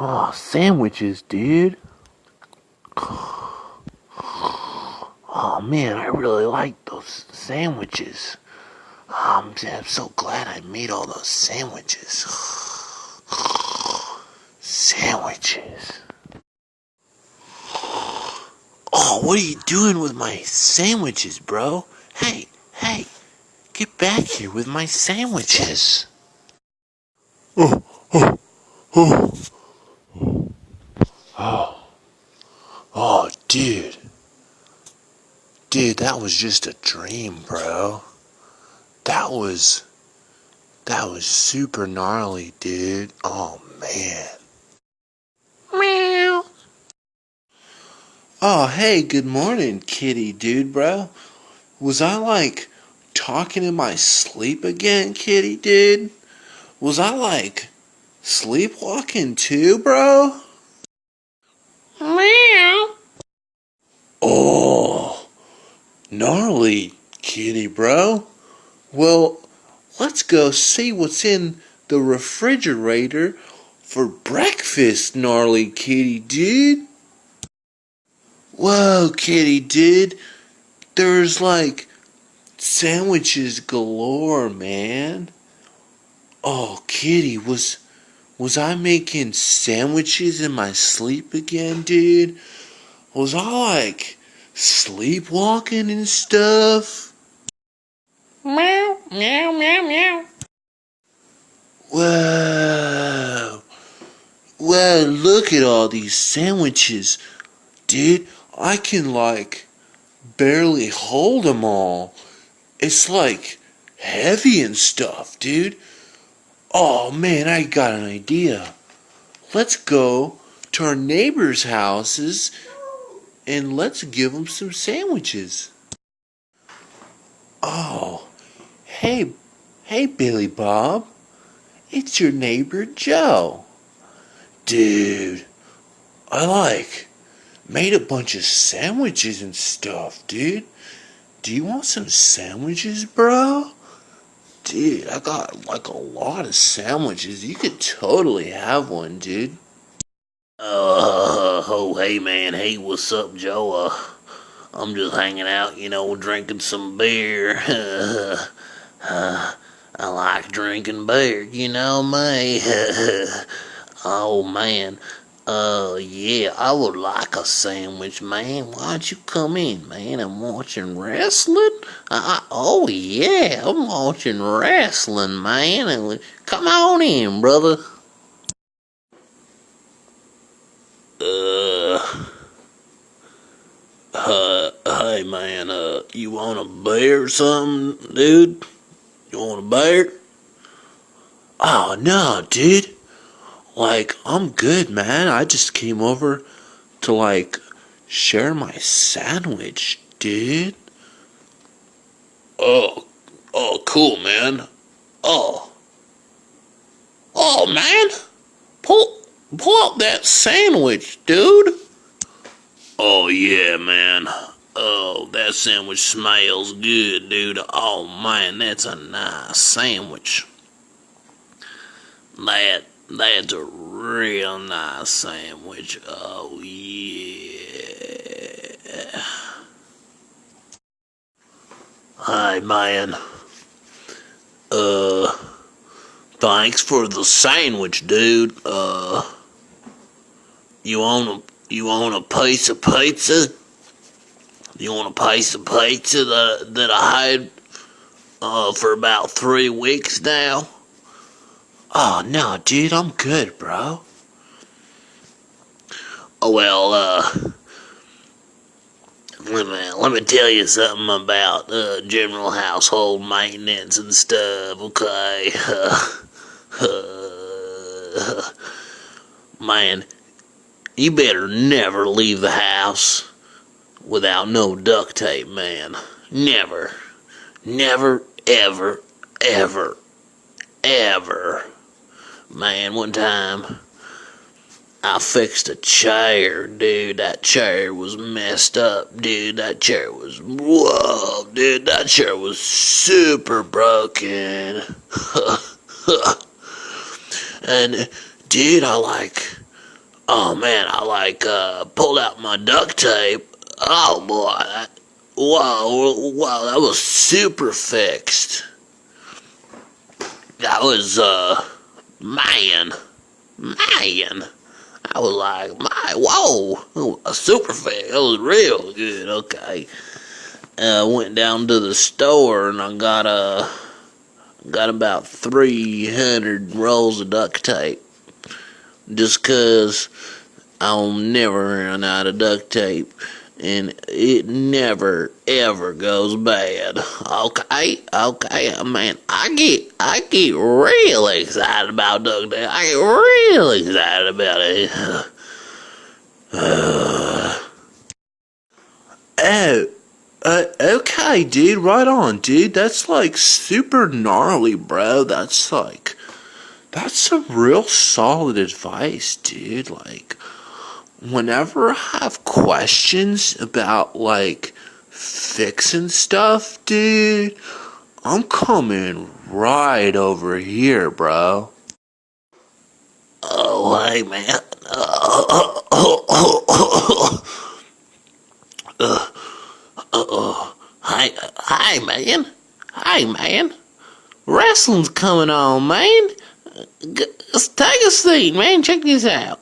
Oh, sandwiches, dude. Oh man, I really like those sandwiches. I'm so glad I made all those sandwiches. Sandwiches. Oh, what are you doing with my sandwiches, bro? Hey, get back here with my sandwiches. Oh, oh, oh, oh, oh, dude. Dude, that was just a dream, bro. That was super gnarly, dude. Oh, man. Meow. Oh, hey, good morning, kitty dude, bro. Was I, talking in my sleep again, kitty dude? Was I, sleepwalking too, bro? Meow. Oh, gnarly, kitty, bro. Well, let's go see what's in the refrigerator for breakfast, gnarly kitty dude. Whoa, kitty dude. There's sandwiches galore, man. Oh, kitty, was I making sandwiches in my sleep again, dude? Was I sleepwalking and stuff? Meow, meow, meow, meow. Whoa. Whoa, look at all these sandwiches. Dude, I can barely hold them all. It's heavy and stuff, dude. Oh man, I got an idea. Let's go to our neighbors' houses and let's give them some sandwiches. Oh, hey, Billy Bob. It's your neighbor Joe. Dude, I made a bunch of sandwiches and stuff, dude. Do you want some sandwiches, bro? Dude, I got a lot of sandwiches. You could totally have one, dude. Oh, hey man, hey, what's up, Joe? I'm just hanging out, drinking some beer. I like drinking beer, you know me. Oh man, yeah, I would like a sandwich, man. Why don't you come in, man? I'm watching wrestling. Oh yeah, I'm watching wrestling, man. Come on in, brother. Hey man, you want a beer or something, dude? You want a beer? Oh no, dude. I'm good, man. I just came over to share my sandwich, dude. Oh, cool, man. Oh, oh, man. Pull up that sandwich, dude. Oh yeah, man. Oh, that sandwich smells good, dude. Oh man, that's a nice sandwich. That's a real nice sandwich. Oh yeah. Hi, man. Uh, Thanks for the sandwich, dude. You want a piece of pizza? You want a piece of pizza that I had for about 3 weeks now? Oh no, dude, I'm good, bro. Oh well, let me tell you something about general household maintenance and stuff. Okay, man, you better never leave the house without no duct tape, man. Never, never, ever, ever, ever. Man, one time I fixed a chair, dude. That chair was messed up, dude. That chair was super broken. And dude, I Oh man, I pulled out my duct tape. Oh boy, wow, that was super fixed. That was man. I was like, whoa, a super fix. That was real good. Okay, went down to the store and I got about 300 rolls of duct tape. Just 'cause I'll never run out of duct tape, and it never ever goes bad. Okay, man, I get real excited about duct tape. I get real excited about it. Oh, okay, dude, right on, dude. That's like super gnarly, bro. That's some real solid advice, dude. Like, whenever I have questions about, like, fixing stuff, dude, I'm coming right over here, bro. Oh, hey, man. Hi, man. Hi, man. Wrestling's coming on, man. Take a seat, man. Check this out.